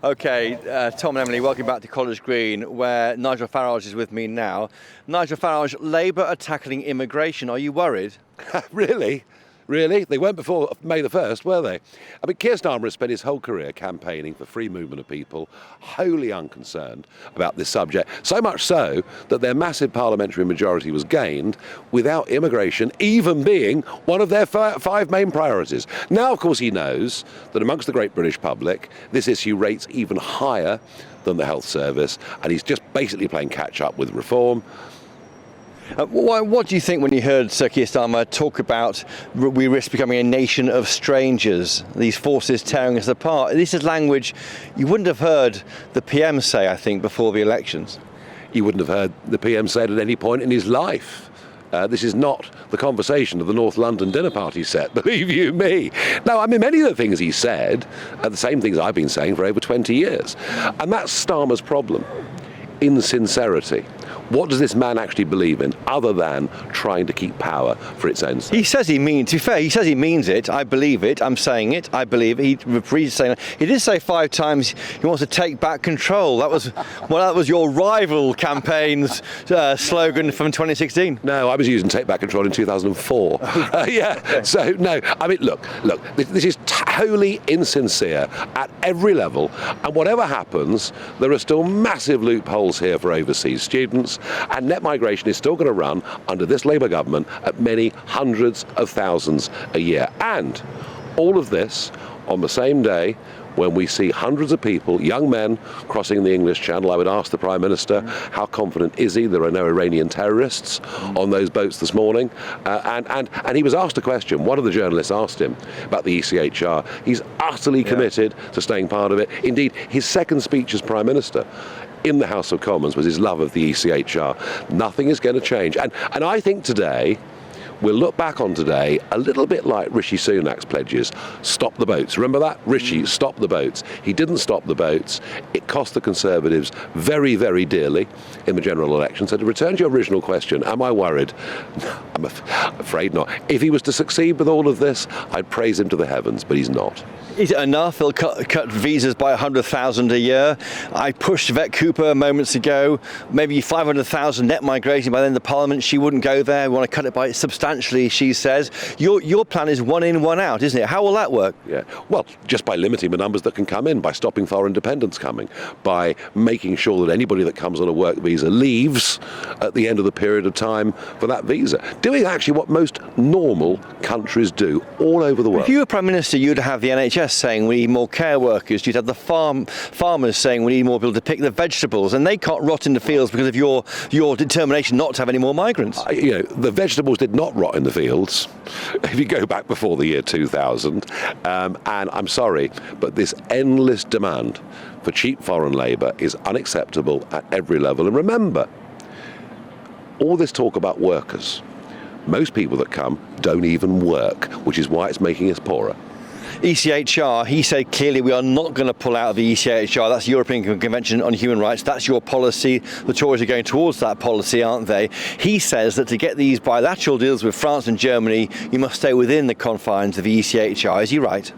OK, Tom and Emily, welcome back to College Green, where Nigel Farage is with me now. Nigel Farage, Labour are tackling immigration. Are you worried? Really? Really? They weren't before May the 1st, were they? I mean, Keir Starmer has spent his whole career campaigning for free movement of people, wholly unconcerned about this subject, so much so that their massive parliamentary majority was gained without immigration even being one of their five main priorities. Now, of course, he knows that amongst the great British public, this issue rates even higher than the health service, and he's just basically playing catch-up with reform. What do you think when you heard Sir Keir Starmer talk about we risk becoming a nation of strangers, these forces tearing us apart? This is language you wouldn't have heard the PM say, I think, before the elections. You wouldn't have heard the PM say it at any point in his life. This is not the conversation of the North London dinner party set, believe you me. No, I mean, many of the things he said are the same things I've been saying for over 20 years. And that's Starmer's problem. Insincerity. What does this man actually believe in other than trying to keep power for its own sake? He says he means, to be fair, he says he means it. I believe it. I'm saying it. I believe it. He repeats saying it. He did say 5 times he wants to take back control. That was your rival campaign's slogan from 2016. No, I was using take back control in 2004. Yeah. So, no, I mean, look, this is wholly insincere at every level. And whatever happens, there are still massive loopholes here for overseas students. And net migration is still going to run under this Labour government at many hundreds of thousands a year. And all of this on the same day when we see hundreds of people, young men, crossing the English Channel. I would ask the Prime Minister, how confident is he there are no Iranian terrorists on those boats this morning? And he was asked a question. One of the journalists asked him about the ECHR. He's utterly committed to staying part of it. Indeed, his second speech as Prime Minister in the House of Commons was his love of the ECHR. Nothing is going to change. And I think today, we'll look back on today a little bit like Rishi Sunak's pledges. Stop the boats. Remember that? Rishi, stop the boats. He didn't stop the boats. It cost the Conservatives very, very dearly in the general election. So to return to your original question, am I worried? I'm afraid not. If he was to succeed with all of this, I'd praise him to the heavens, but he's not. Is it enough? They'll cut visas by 100,000 a year. I pushed Yvette Cooper moments ago. Maybe 500,000 net migration by the end of Parliament. She wouldn't go there. We want to cut it by substantially, she says. Your plan is 1 in, 1 out, isn't it? How will that work? Yeah. Well, just by limiting the numbers that can come in, by stopping foreign dependents coming, by making sure that anybody that comes on a work visa leaves at the end of the period of time for that visa. Doing actually what most normal countries do all over the world. If you were Prime Minister, you'd have the NHS saying we need more care workers. You'd have the farmers saying we need more people to pick the vegetables, and they can't rot in the fields because of your determination not to have any more migrants. The vegetables did not rot in the fields if you go back before the year 2000. And I'm sorry, but this endless demand for cheap foreign labour is unacceptable at every level. And remember, all this talk about workers, most people that come don't even work, which is why it's making us poorer. ECHR, he said clearly we are not going to pull out of the ECHR. That's the European Convention on Human Rights. That's your policy. The Tories are going towards that policy, aren't they? He says that to get these bilateral deals with France and Germany, you must stay within the confines of the ECHR. Is he right?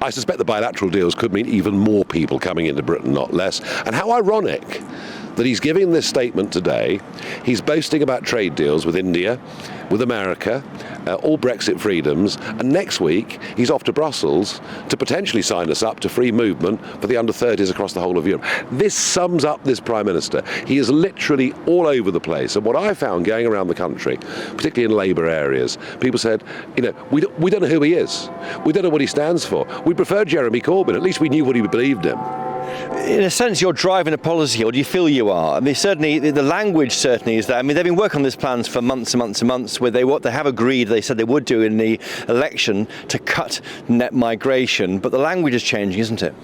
I suspect the bilateral deals could mean even more people coming into Britain, not less. And how ironic that he's giving this statement today. He's boasting about trade deals with India, with America, all Brexit freedoms, and next week he's off to Brussels to potentially sign us up to free movement for the under-30s across the whole of Europe. This sums up this Prime Minister. He is literally all over the place. And what I found going around the country, particularly in Labour areas, people said, we don't know who he is. We don't know what he stands for. We prefer Jeremy Corbyn. At least we knew what he believed in. In a sense, you're driving a policy, or do you feel you are? I mean, certainly, the language certainly is there. I mean, they've been working on these plans for months and months and months, where they have agreed, they said they would do in the election, to cut net migration. But the language is changing, isn't it?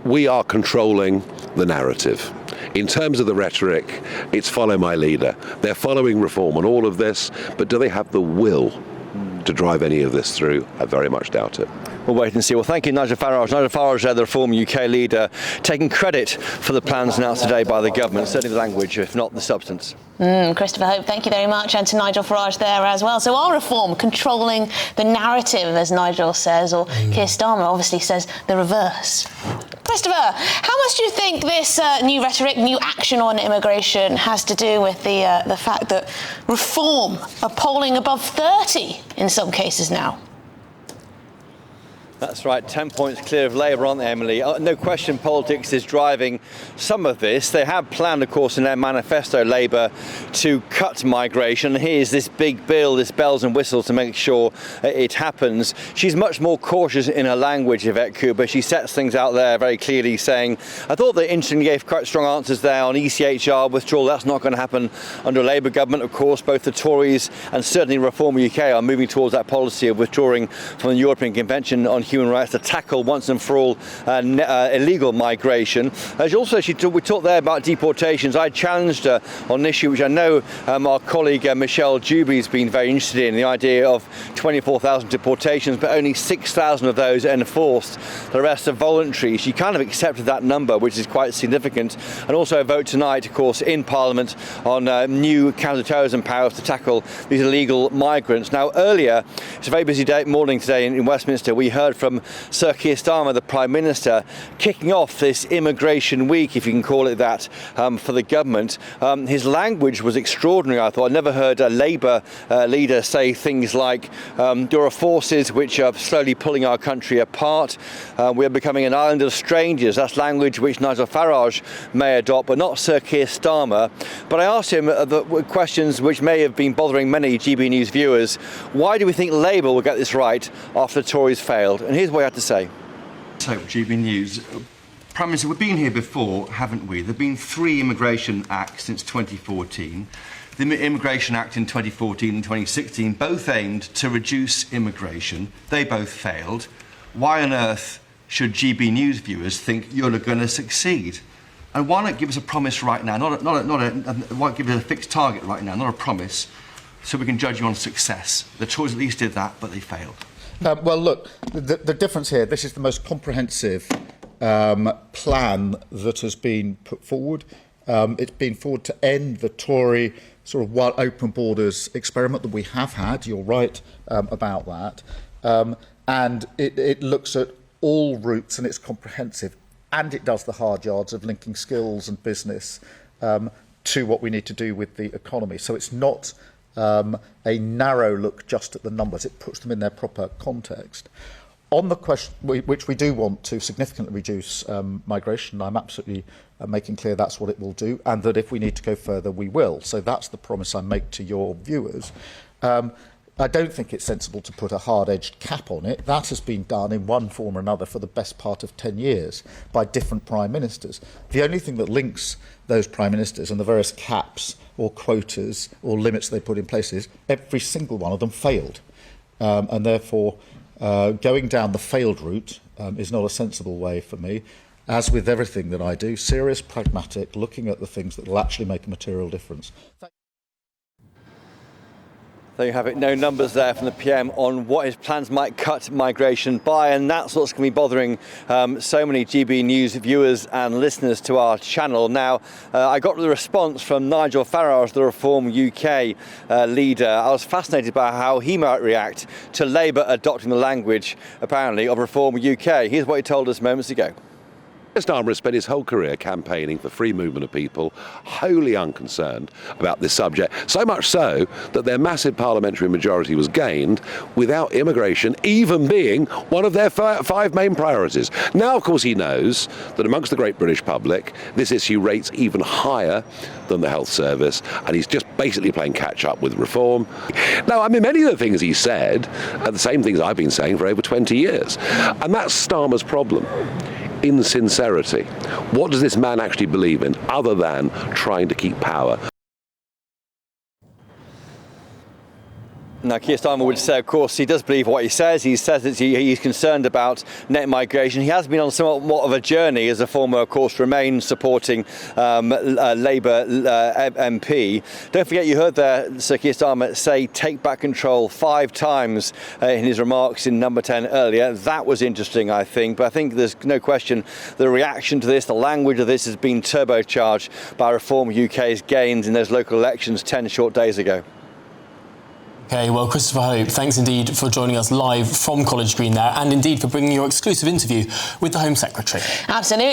We are controlling the narrative. In terms of the rhetoric, it's follow my leader. They're following reform on all of this, but do they have the will to drive any of this through? I very much doubt it. We'll wait and see. Well, thank you, Nigel Farage. Nigel Farage, the Reform UK leader, taking credit for the plans announced today by the government, certainly the language, if not the substance. Christopher Hope, thank you very much, and to Nigel Farage there as well. So our reform controlling the narrative, as Nigel says, or Keir Starmer obviously says the reverse. Christopher, how much do you think this new rhetoric, new action on immigration has to do with the fact that Reform are polling above 30 in some cases now? That's right, 10 points clear of Labour, aren't they, Emily? No question politics is driving some of this. They have planned, of course, in their manifesto, Labour, to cut migration. Here's this big bill, this bells and whistles to make sure it happens. She's much more cautious in her language, Yvette Cooper. She sets things out there very clearly, saying, I thought they interestingly gave quite strong answers there on ECHR withdrawal. That's not going to happen under a Labour government, of course. Both the Tories and certainly Reform UK are moving towards that policy of withdrawing from the European Convention on Human Rights to tackle once and for all illegal migration. We talked there about deportations. I challenged her on an issue which I know our colleague Michelle Juby's been very interested in, the idea of 24,000 deportations, but only 6,000 of those are enforced. The rest are voluntary. She kind of accepted that number, which is quite significant. And also a vote tonight, of course, in Parliament on new counter-terrorism powers to tackle these illegal migrants. Now, earlier, it's a very busy morning today in Westminster. We heard from Sir Keir Starmer, the Prime Minister, kicking off this immigration week, if you can call it that, for the government. His language was extraordinary, I thought. I never heard a Labour leader say things like, there are forces which are slowly pulling our country apart. We're becoming an island of strangers. That's language which Nigel Farage may adopt, but not Sir Keir Starmer. But I asked him the questions which may have been bothering many GB News viewers. Why do we think Labour will get this right after the Tories failed? And here's what he had to say. So, GB News. Prime Minister, we've been here before, haven't we? There have been 3 immigration acts since 2014. The Immigration Act in 2014 and 2016 both aimed to reduce immigration. They both failed. Why on earth should GB News viewers think you're going to succeed? And why not give us a promise right now? Why give us a fixed target right now, not a promise, so we can judge you on success? The Tories at least did that, but they failed. Well, look, the difference here, this is the most comprehensive plan that has been put forward. It's been forward to end the Tory sort of wild open borders experiment that we have had. You're right about that. And it looks at all routes and it's comprehensive. And it does the hard yards of linking skills and business to what we need to do with the economy. So it's not a narrow look just at the numbers. It puts them in their proper context. On the question, which we do want to significantly reduce migration, I'm absolutely making clear that's what it will do, and that if we need to go further, we will. So that's the promise I make to your viewers. I don't think it's sensible to put a hard-edged cap on it. That has been done in one form or another for the best part of 10 years by different prime ministers. The only thing that links those prime ministers and the various caps or quotas or limits they put in place is every single one of them failed. And therefore, going down the failed route is not a sensible way for me. As with everything that I do, serious, pragmatic, looking at the things that will actually make a material difference. There you have it. No numbers there from the PM on what his plans might cut migration by, and that's what's going to be bothering so many GB News viewers and listeners to our channel. Now, I got the response from Nigel Farage, the Reform UK leader. I was fascinated by how he might react to Labour adopting the language, apparently, of Reform UK. Here's what he told us moments ago. Starmer has spent his whole career campaigning for free movement of people, wholly unconcerned about this subject, so much so that their massive parliamentary majority was gained without immigration even being one of their 5 main priorities. Now, of course, he knows that amongst the great British public, this issue rates even higher than the health service, and he's just basically playing catch-up with reform. Now, I mean, many of the things he said are the same things I've been saying for over 20 years, and that's Starmer's problem. Insincerity. What does this man actually believe in other than trying to keep power? Now, Keir Starmer would say, of course, he does believe what he says. He says that he's concerned about net migration. He has been on somewhat of a journey as a former, of course, Remain supporting Labour MP. Don't forget, you heard there Sir Keir Starmer say take back control 5 times in his remarks in number 10 earlier. That was interesting, I think. But I think there's no question the reaction to this, the language of this has been turbocharged by Reform UK's gains in those local elections 10 short days ago. OK, well, Christopher Hope, thanks indeed for joining us live from College Green there, and indeed for bringing your exclusive interview with the Home Secretary. Absolutely.